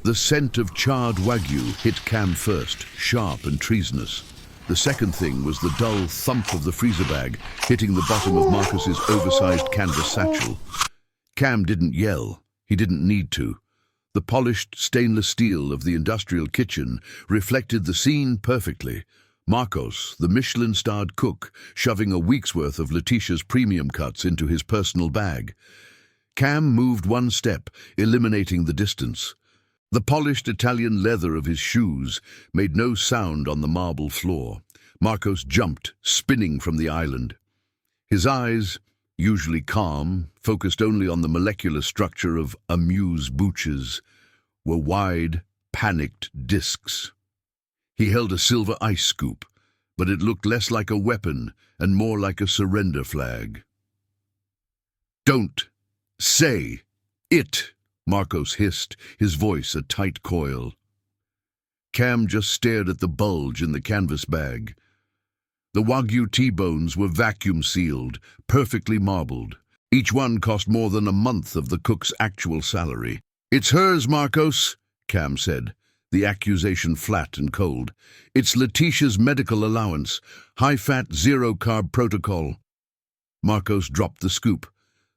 The scent of charred Wagyu hit Cam first, sharp and treasonous. The second thing was the dull thump of the freezer bag hitting the bottom of Marcus's oversized canvas satchel. Cam didn't yell. He didn't need to. The polished stainless steel of the industrial kitchen reflected the scene perfectly. Marcos, the Michelin-starred cook, shoving a week's worth of Letitia's premium cuts into his personal bag. Cam moved one step, eliminating the distance. The polished Italian leather of his shoes made no sound on the marble floor. Marcos jumped, spinning from the island. His eyes, usually calm, focused only on the molecular structure of amuse-bouches, were wide, panicked discs. He held a silver ice scoop, but it looked less like a weapon and more like a surrender flag. "Don't say it," Marcos hissed, his voice a tight coil. Cam just stared at the bulge in the canvas bag. The Wagyu T-bones were vacuum-sealed, perfectly marbled. Each one cost more than a month of the cook's actual salary. "It's hers, Marcos," Cam said, the accusation flat and cold. "It's Letitia's medical allowance, high-fat, zero-carb protocol." Marcos dropped the scoop.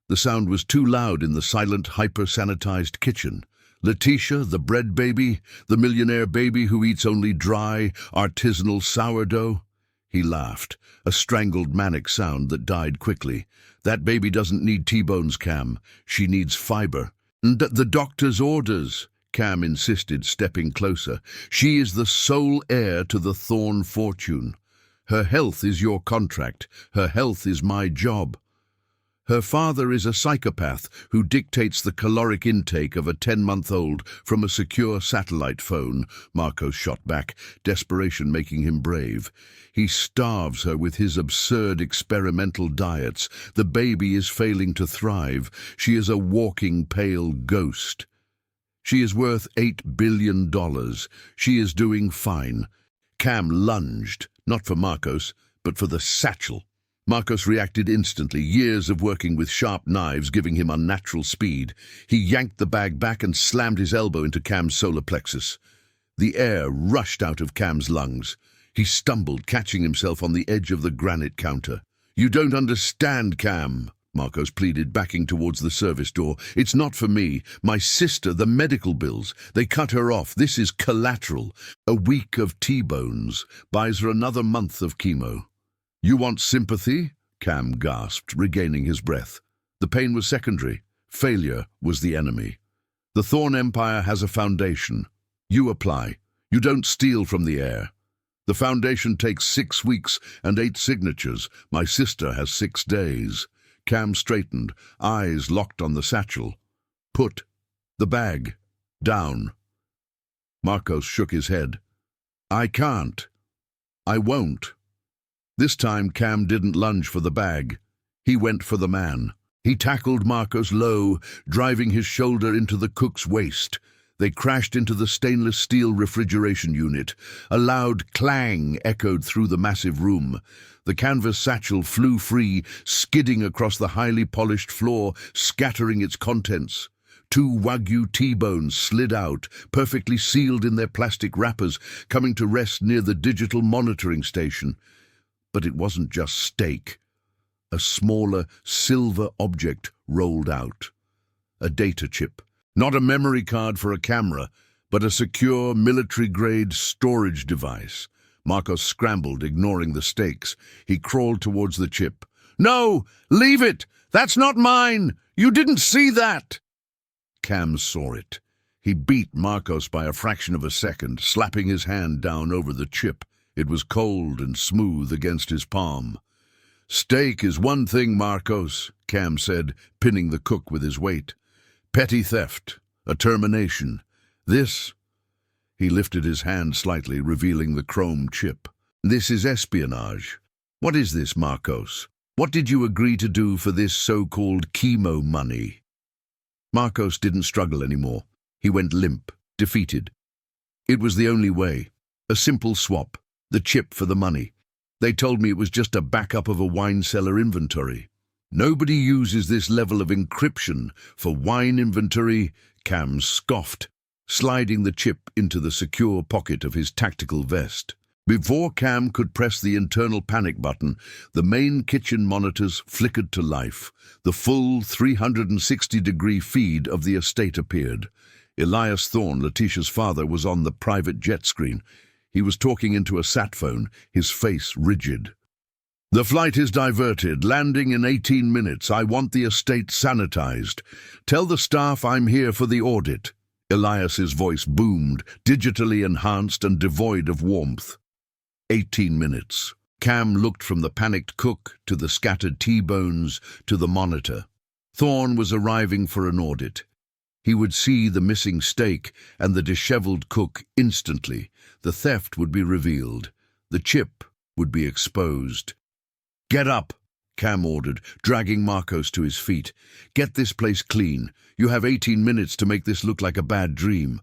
The sound was too loud in the silent, hyper-sanitized kitchen. Letitia, the bread baby, the millionaire baby who eats only dry, artisanal sourdough. He laughed, a strangled manic sound that died quickly. "That baby doesn't need T-bones, Cam. She needs fiber." "And the doctor's orders," Cam insisted, stepping closer. "She is the sole heir to the Thorne fortune. Her health is your contract. Her health is my job. Her father is a psychopath who dictates the caloric intake of a 10-month-old from a secure satellite phone," Marcos shot back, desperation making him brave. "He starves her with his absurd experimental diets. The baby is failing to thrive. She is a walking pale ghost. She is worth $8 billion. She is doing fine." Cam lunged, not for Marcos, but for the satchel. Marcos reacted instantly, years of working with sharp knives giving him unnatural speed. He yanked the bag back and slammed his elbow into Cam's solar plexus. The air rushed out of Cam's lungs. He stumbled, catching himself on the edge of the granite counter. "You don't understand, Cam," Marcos pleaded, backing towards the service door. "It's not for me. My sister, the medical bills. They cut her off. This is collateral. A week of T-bones buys her another month of chemo." "You want sympathy?" Cam gasped, regaining his breath. The pain was secondary. Failure was the enemy. "The Thorne Empire has a foundation. You apply. You don't steal from the air. The foundation takes 6 weeks and 8 signatures. My sister has 6 days. Cam straightened, eyes locked on the satchel. "Put the bag down." Marcos shook his head. "I can't. I won't." This time Cam didn't lunge for the bag. He went for the man. He tackled Marcos low, driving his shoulder into the cook's waist. They crashed into the stainless steel refrigeration unit. A loud clang echoed through the massive room. The canvas satchel flew free, skidding across the highly polished floor, scattering its contents. 2 Wagyu T-bones slid out, perfectly sealed in their plastic wrappers, coming to rest near the digital monitoring station. But it wasn't just steak. A smaller, silver object rolled out. A data chip. Not a memory card for a camera, but a secure, military-grade storage device. Marcos scrambled, ignoring the stakes. He crawled towards the chip. "No! Leave it! That's not mine! You didn't see that!" Cam saw it. He beat Marcos by a fraction of a second, slapping his hand down over the chip. It was cold and smooth against his palm. "Steak is one thing, Marcos," Cam said, pinning the cook with his weight. "Petty theft, a termination. This—" He lifted his hand slightly, revealing the chrome chip. "This is espionage. What is this, Marcos? What did you agree to do for this so-called chemo money?" Marcos didn't struggle anymore. He went limp, defeated. It was the only way. A simple swap. The chip for the money. They told me it was just a backup of a wine cellar inventory. "Nobody uses this level of encryption for wine inventory," Cam scoffed. sliding the chip into the secure pocket of his tactical vest. Before Cam could press the internal panic button, the main kitchen monitors flickered to life. The full 360-degree feed of the estate appeared. Elias Thorne, Letitia's father, was on the private jet screen. He was talking into a sat phone, his face rigid. "The flight is diverted, landing in 18 minutes. I want the estate sanitized. Tell the staff I'm here for the audit." Elias's voice boomed, digitally enhanced and devoid of warmth. 18 minutes. Cam looked from the panicked cook to the scattered T-bones to the monitor. Thorne was arriving for an audit. He would see the missing steak and the disheveled cook instantly. The theft would be revealed. The chip would be exposed. "Get up," Cam ordered, dragging Marcos to his feet. "Get this place clean. You have 18 minutes to make this look like a bad dream.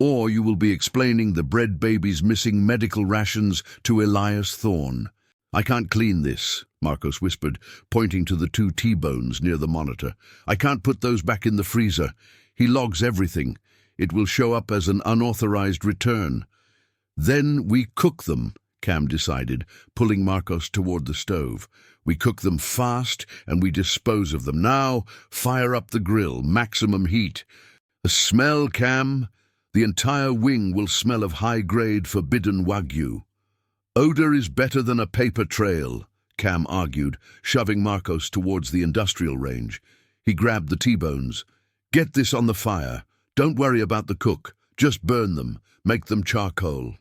Or you will be explaining the bread baby's missing medical rations to Elias Thorne." "I can't clean this," Marcos whispered, pointing to the 2 T-bones near the monitor. "I can't put those back in the freezer. He logs everything. It will show up as an unauthorized return." "Then we cook them," Cam decided, pulling Marcos toward the stove. "We cook them fast and we dispose of them. Now, fire up the grill, maximum heat. The smell, Cam? The entire wing will smell of high-grade forbidden Wagyu." "Odor is better than a paper trail," Cam argued, shoving Marcos towards the industrial range. He grabbed the T-bones. "Get this on the fire. Don't worry about the cook. Just burn them. Make them charcoal."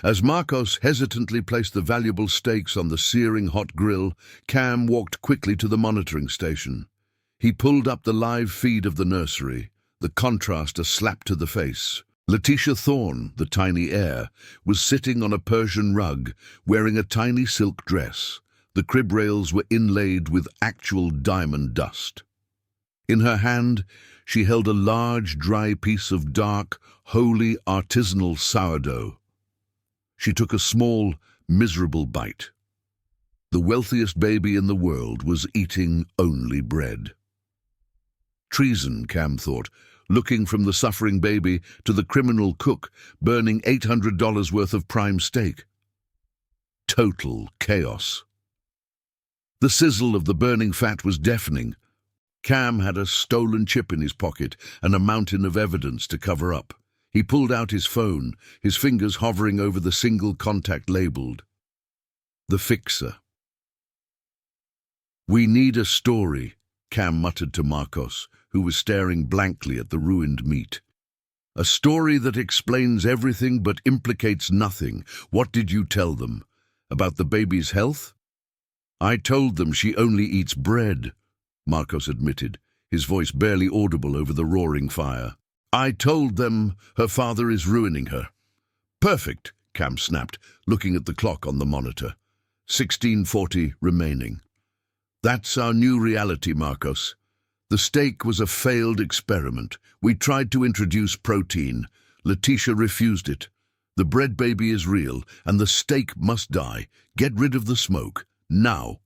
As Marcos hesitantly placed the valuable steaks on the searing hot grill, Cam walked quickly to the monitoring station. He pulled up the live feed of the nursery, the contrast a slap to the face. Letitia Thorne, the tiny heir, was sitting on a Persian rug, wearing a tiny silk dress. The crib rails were inlaid with actual diamond dust. In her hand, she held a large, dry piece of dark, holy artisanal sourdough. She took a small, miserable bite. The wealthiest baby in the world was eating only bread. Treason, Cam thought, looking from the suffering baby to the criminal cook burning $800 worth of prime steak. Total chaos. The sizzle of the burning fat was deafening. Cam had a stolen chip in his pocket and a mountain of evidence to cover up. He pulled out his phone, his fingers hovering over the single contact labeled "The Fixer." "We need a story," Cam muttered to Marcos, who was staring blankly at the ruined meat. "A story that explains everything but implicates nothing. What did you tell them? About the baby's health?" "I told them she only eats bread," Marcos admitted, his voice barely audible over the roaring fire. "I told them her father is ruining her." "Perfect," Cam snapped, looking at the clock on the monitor. 16:40 remaining. "That's our new reality, Marcos. The steak was a failed experiment. We tried to introduce protein. Letitia refused it. The bread baby is real, and the steak must die. Get rid of the smoke. Now."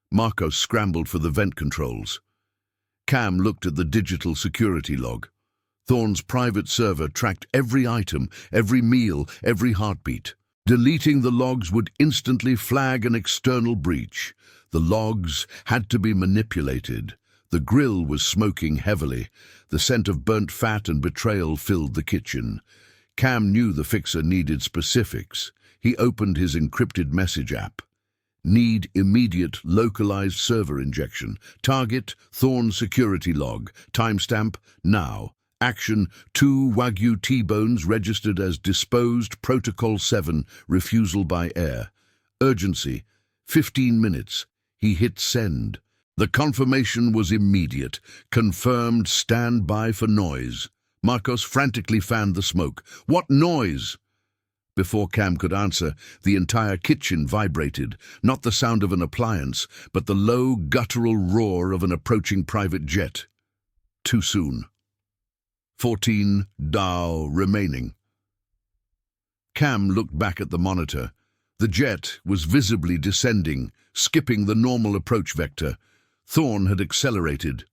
Marcos scrambled for the vent controls. Cam looked at the digital security log. Thorne's private server tracked every item, every meal, every heartbeat. Deleting the logs would instantly flag an external breach. The logs had to be manipulated. The grill was smoking heavily. The scent of burnt fat and betrayal filled the kitchen. Cam knew the fixer needed specifics. He opened his encrypted message app. "Need immediate localized server injection. Target, Thorne security log. Timestamp, now. Action, 2 Wagyu T-bones registered as disposed. Protocol 7, refusal by air. Urgency, 15 minutes. He hit send. The confirmation was immediate. Confirmed, stand by for noise. Marcos frantically fanned the smoke. "What noise?" Before Cam could answer, the entire kitchen vibrated, not the sound of an appliance, but the low, guttural roar of an approaching private jet. Too soon. 14 Dao remaining. Cam looked back at the monitor. The jet was visibly descending, skipping the normal approach vector. Thorne had accelerated.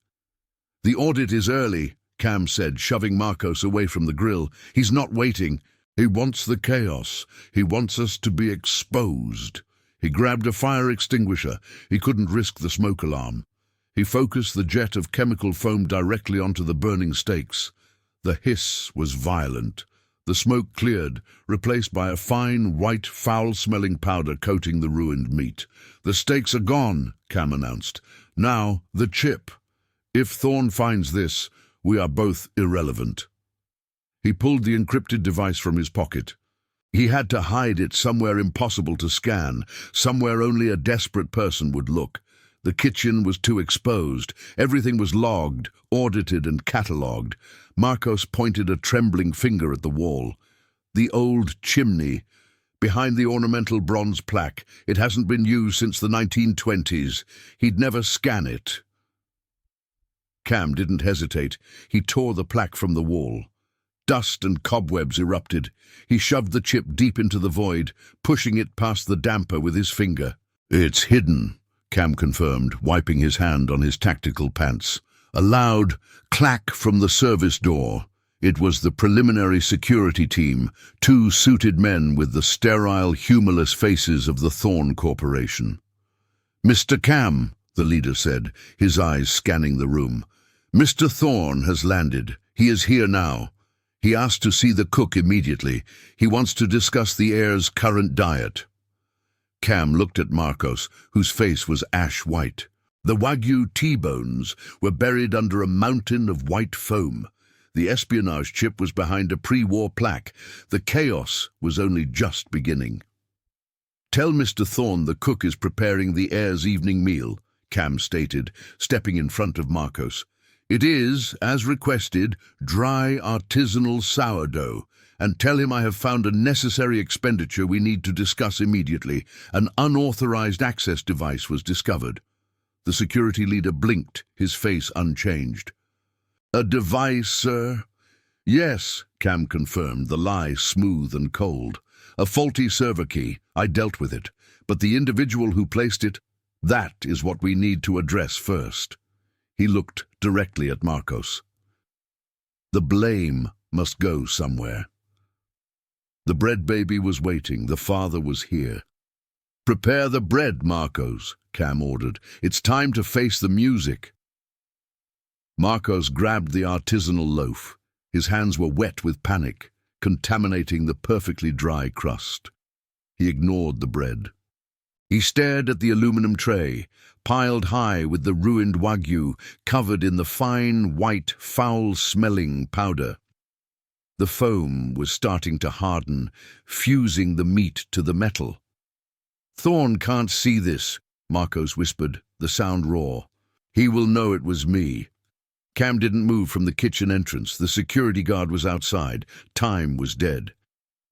"The audit is early," Cam said, shoving Marcos away from the grill. "He's not waiting. He wants the chaos. He wants us to be exposed." He grabbed a fire extinguisher. He couldn't risk the smoke alarm. He focused the jet of chemical foam directly onto the burning steaks. The hiss was violent. The smoke cleared, replaced by a fine, white, foul-smelling powder coating the ruined meat. "The steaks are gone," Cam announced. "Now, the chip. If Thorne finds this, we are both irrelevant." He pulled the encrypted device from his pocket. He had to hide it somewhere impossible to scan, somewhere only a desperate person would look. The kitchen was too exposed. Everything was logged, audited and catalogued. Marcos pointed a trembling finger at the wall. "The old chimney. Behind the ornamental bronze plaque. It hasn't been used since the 1920s. He'd never scan it." Cam didn't hesitate. He tore the plaque from the wall. Dust and cobwebs erupted. He shoved the chip deep into the void, pushing it past the damper with his finger. "It's hidden," Cam confirmed, wiping his hand on his tactical pants. A loud clack from the service door. It was the preliminary security team, two suited men with the sterile, humorless faces of the Thorne Corporation. "Mr. Cam," the leader said, his eyes scanning the room. "Mr. Thorne has landed. He is here now. He asked to see the cook immediately. He wants to discuss the heir's current diet." Cam looked at Marcos, whose face was ash-white. The Wagyu T-bones were buried under a mountain of white foam. The espionage chip was behind a pre-war plaque. The chaos was only just beginning. "Tell Mr. Thorne the cook is preparing the heir's evening meal," Cam stated, stepping in front of Marcos. "It is, as requested, dry artisanal sourdough. And tell him I have found a necessary expenditure we need to discuss immediately. An unauthorized access device was discovered." The security leader blinked, his face unchanged. "A device, sir?" "Yes," Cam confirmed, the lie smooth and cold. "A faulty server key. I dealt with it. But the individual who placed it, that is what we need to address first." He looked directly at Marcos. The blame must go somewhere. The bread baby was waiting. The father was here. "Prepare the bread, Marcos," Cam ordered. "It's time to face the music." Marcos grabbed the artisanal loaf. His hands were wet with panic, contaminating the perfectly dry crust. He ignored the bread. He stared at the aluminum tray, piled high with the ruined Wagyu, covered in the fine, white, foul-smelling powder. The foam was starting to harden, fusing the meat to the metal. "Thorne can't see this," Marcos whispered, the sound raw. "He will know it was me." Cam didn't move from the kitchen entrance. The security guard was outside. Time was dead.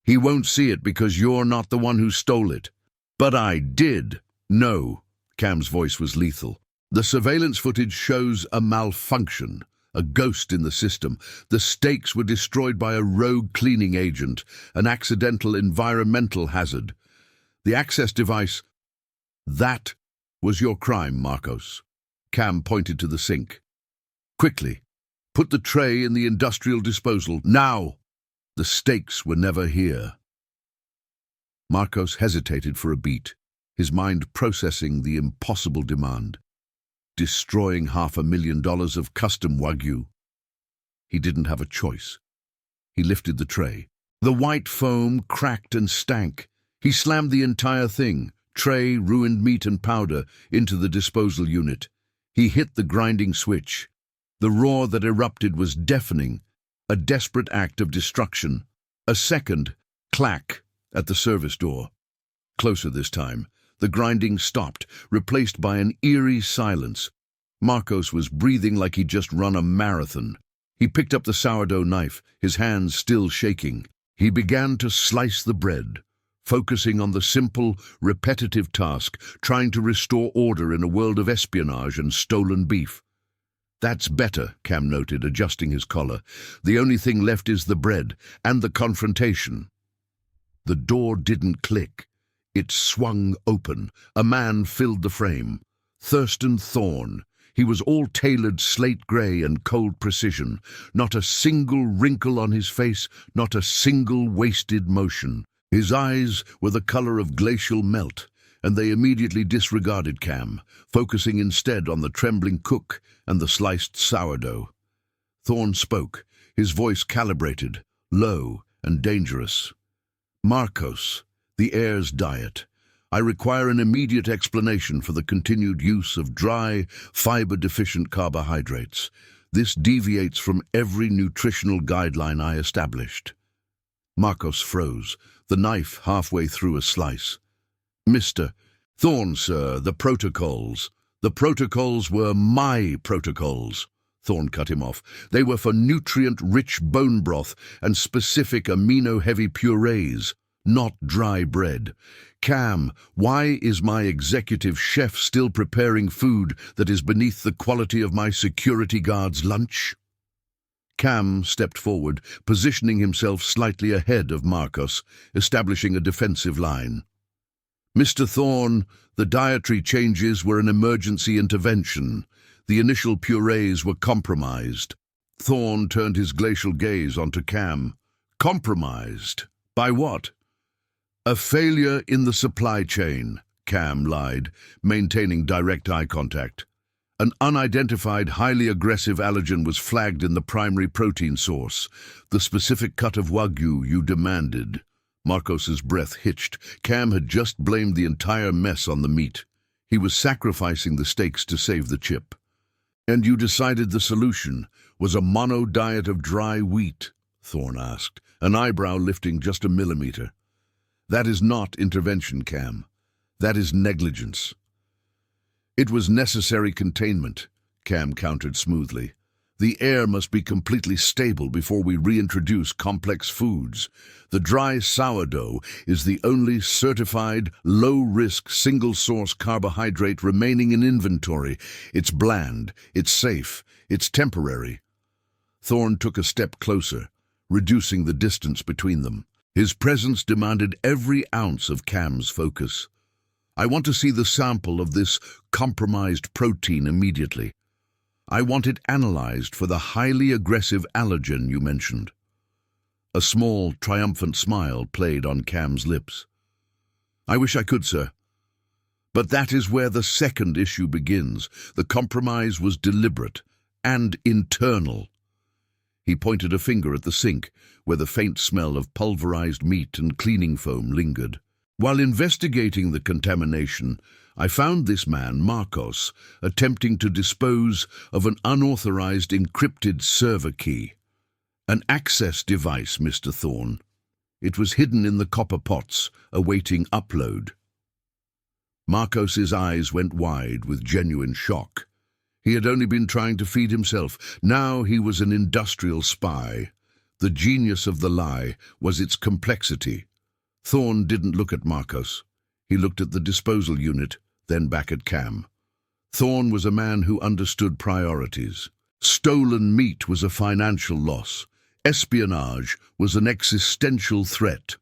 "He won't see it because you're not the one who stole it." "But I did." "No." Cam's voice was lethal. "The surveillance footage shows a malfunction. A ghost in the system. The steaks were destroyed by a rogue cleaning agent, an accidental environmental hazard. The access device—" "That was your crime, Marcos." Cam pointed to the sink. "Quickly, put the tray in the industrial disposal, now!" The steaks were never here. Marcos hesitated for a beat, his mind processing the impossible demand. Destroying $500,000 of custom Wagyu. He didn't have a choice. He lifted the tray. The white foam cracked and stank. He slammed the entire thing, tray, ruined meat and powder, into the disposal unit. He hit the grinding switch. The roar that erupted was deafening, a desperate act of destruction. A second clack at the service door. Closer this time. The grinding stopped, replaced by an eerie silence. Marcos was breathing like he'd just run a marathon. He picked up the sourdough knife, his hands still shaking. He began to slice the bread, focusing on the simple, repetitive task, trying to restore order in a world of espionage and stolen beef. "That's better," Cam noted, adjusting his collar. "The only thing left is the bread, and the confrontation." The door didn't click. It swung open. A man filled the frame. Thurston Thorne. He was all tailored slate grey and cold precision, not a single wrinkle on his face, not a single wasted motion. His eyes were the colour of glacial melt, and they immediately disregarded Cam, focusing instead on the trembling cook and the sliced sourdough. Thorne spoke, his voice calibrated, low and dangerous. "Marcos, the heir's diet. I require an immediate explanation for the continued use of dry, fiber-deficient carbohydrates. This deviates from every nutritional guideline I established." Marcos froze, the knife halfway through a slice. "Mr. Thorne, sir, the protocols. The protocols were my protocols." Thorne cut him off. "They were for nutrient-rich bone broth and specific amino-heavy purees, not dry bread. Cam, why is my executive chef still preparing food that is beneath the quality of my security guard's lunch?" Cam stepped forward, positioning himself slightly ahead of Marcos, establishing a defensive line. "Mr. Thorne, the dietary changes were an emergency intervention. The initial purees were compromised." Thorne turned his glacial gaze onto Cam. "Compromised? By what?" "A failure in the supply chain," Cam lied, maintaining direct eye contact. "An unidentified, highly aggressive allergen was flagged in the primary protein source, the specific cut of Wagyu you demanded." Marcos's breath hitched. Cam had just blamed the entire mess on the meat. He was sacrificing the steaks to save the chip. "And you decided the solution was a mono diet of dry wheat?" Thorne asked, an eyebrow lifting just a millimeter. "That is not intervention, Cam. That is negligence." "It was necessary containment," Cam countered smoothly. "The air must be completely stable before we reintroduce complex foods. The dry sourdough is the only certified, low-risk, single-source carbohydrate remaining in inventory. It's bland, it's safe, it's temporary." Thorne took a step closer, reducing the distance between them. His presence demanded every ounce of Cam's focus. "I want to see the sample of this compromised protein immediately. I want it analyzed for the highly aggressive allergen you mentioned." A small, triumphant smile played on Cam's lips. "I wish I could, sir. But that is where the second issue begins. The compromise was deliberate and internal." He pointed a finger at the sink, where the faint smell of pulverized meat and cleaning foam lingered. "While investigating the contamination, I found this man, Marcos, attempting to dispose of an unauthorized encrypted server key. An access device, Mr. Thorne. It was hidden in the copper pots, awaiting upload." Marcos's eyes went wide with genuine shock. He had only been trying to feed himself. Now he was an industrial spy. The genius of the lie was its complexity. Thorne didn't look at Marcos. He looked at the disposal unit, then back at Cam. Thorne was a man who understood priorities. Stolen meat was a financial loss. Espionage was an existential threat.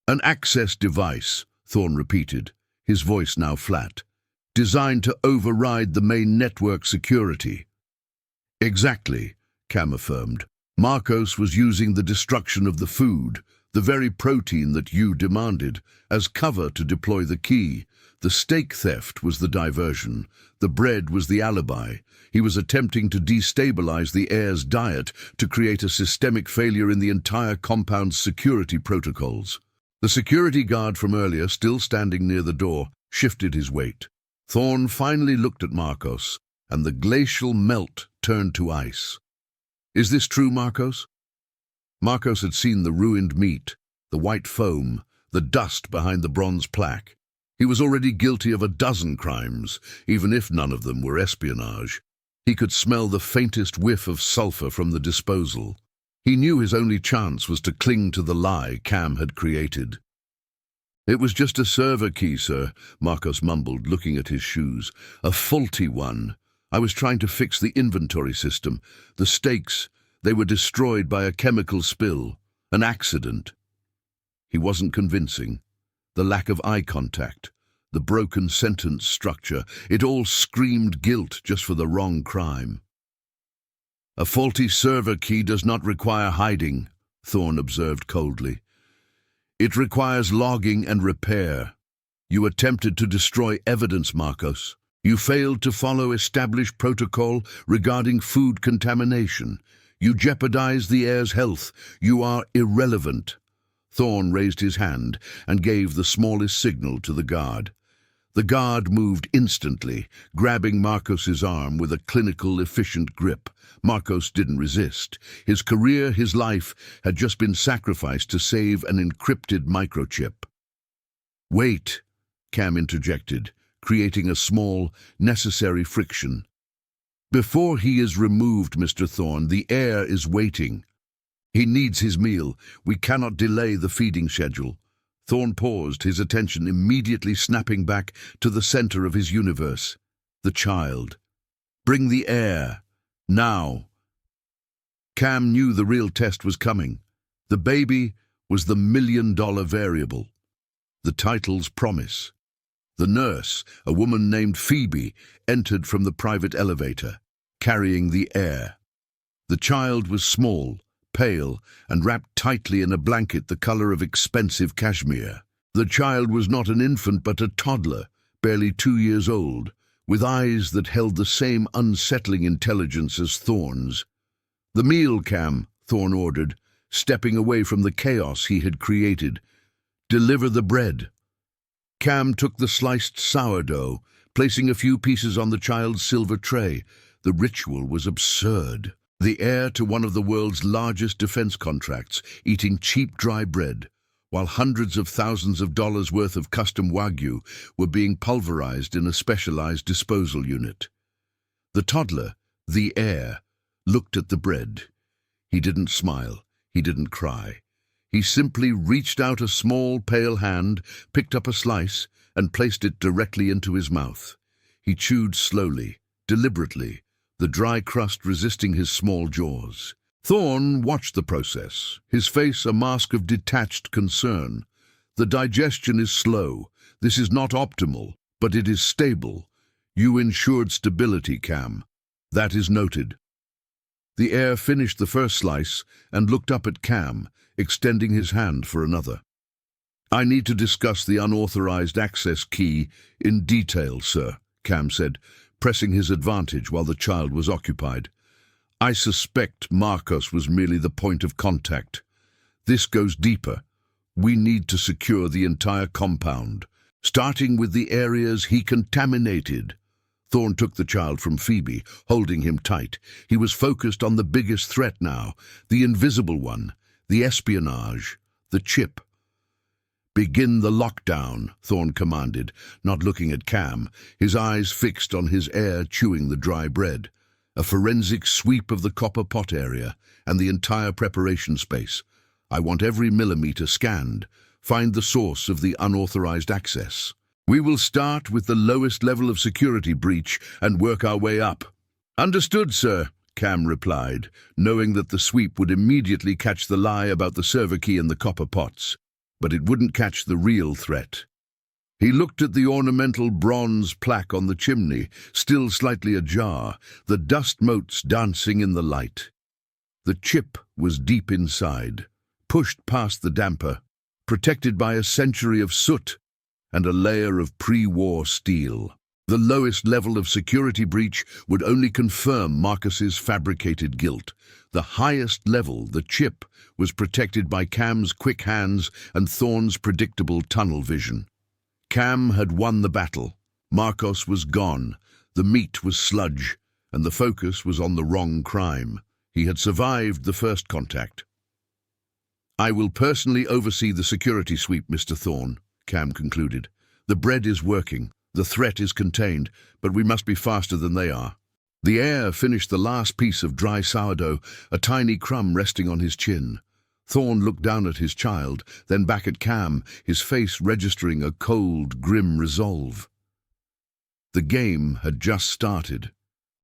"An access device," Thorne repeated, his voice now flat, "designed to override the main network security." "Exactly," Cam affirmed. "Marcos was using the destruction of the food, the very protein that you demanded, as cover to deploy the key. The steak theft was the diversion. The bread was the alibi. He was attempting to destabilize the heir's diet to create a systemic failure in the entire compound's security protocols." The security guard from earlier, still standing near the door, shifted his weight. Thorne finally looked at Marcos, and the glacial melt turned to ice. "Is this true, Marcos?" Marcos had seen the ruined meat, the white foam, the dust behind the bronze plaque. He was already guilty of a dozen crimes, even if none of them were espionage. He could smell the faintest whiff of sulfur from the disposal. He knew his only chance was to cling to the lie Cam had created. "It was just a server key, sir," Marcos mumbled, looking at his shoes. "A faulty one. I was trying to fix the inventory system. The steaks, they were destroyed by a chemical spill. An accident." He wasn't convincing. The lack of eye contact, the broken sentence structure. It all screamed guilt just for the wrong crime. "A faulty server key does not require hiding," Thorne observed coldly. "It requires logging and repair. You attempted to destroy evidence, Marcos. You failed to follow established protocol regarding food contamination. You jeopardized the heir's health. You are irrelevant." Thorne raised his hand and gave the smallest signal to the guard. The guard moved instantly, grabbing Marcos's arm with a clinical, efficient grip. Marcos didn't resist. His career, his life, had just been sacrificed to save an encrypted microchip. "Wait," Cam interjected, creating a small, necessary friction. "Before he is removed, Mr. Thorne, the heir is waiting. He needs his meal. We cannot delay the feeding schedule." Thorne paused, his attention immediately snapping back to the center of his universe. The child. "Bring the heir. Now." Cam knew the real test was coming. The baby was the million-dollar variable. The title's promise. The nurse, a woman named Phoebe, entered from the private elevator, carrying the heir. The child was small, pale, and wrapped tightly in a blanket the color of expensive cashmere. The child was not an infant but a toddler, barely 2 years old, with eyes that held the same unsettling intelligence as Thorne's. "The meal, Cam," Thorne ordered, stepping away from the chaos he had created. "Deliver the bread." Cam took the sliced sourdough, placing a few pieces on the child's silver tray. The ritual was absurd. The heir to one of the world's largest defense contracts, eating cheap dry bread, while hundreds of thousands of dollars worth of custom Wagyu were being pulverized in a specialized disposal unit. The toddler, the heir, looked at the bread. He didn't smile. He didn't cry. He simply reached out a small, pale hand, picked up a slice, and placed it directly into his mouth. He chewed slowly, deliberately, the dry crust resisting his small jaws. Thorne watched the process, his face a mask of detached concern. "The digestion is slow. This is not optimal, but it is stable. You ensured stability, Cam. That is noted." The heir finished the first slice and looked up at Cam, extending his hand for another. "I need to discuss the unauthorized access key in detail, sir," Cam said, pressing his advantage while the child was occupied. "I suspect Marcos was merely the point of contact. This goes deeper. We need to secure the entire compound, starting with the areas he contaminated." Thorne took the child from Phoebe, holding him tight. He was focused on the biggest threat now, the invisible one, the espionage, the chip. "Begin the lockdown," Thorne commanded, not looking at Cam, his eyes fixed on his heir chewing the dry bread. A forensic sweep of the copper pot area and the entire preparation space. "I want every millimeter scanned. Find the source of the unauthorized access. We will start with the lowest level of security breach and work our way up." "Understood, sir," Cam replied, knowing that the sweep would immediately catch the lie about the server key and the copper pots. But it wouldn't catch the real threat. He looked at the ornamental bronze plaque on the chimney, still slightly ajar, the dust motes dancing in the light. The chip was deep inside, pushed past the damper, protected by a century of soot and a layer of pre-war steel. The lowest level of security breach would only confirm Marcus's fabricated guilt. The highest level, the chip, was protected by Cam's quick hands and Thorne's predictable tunnel vision. Cam had won the battle. Marcos was gone. The meat was sludge, and the focus was on the wrong crime. He had survived the first contact. "I will personally oversee the security sweep, Mr. Thorne," Cam concluded. "The bread is working. The threat is contained, but we must be faster than they are." The heir finished the last piece of dry sourdough, a tiny crumb resting on his chin. Thorne looked down at his child, then back at Cam, his face registering a cold, grim resolve. The game had just started.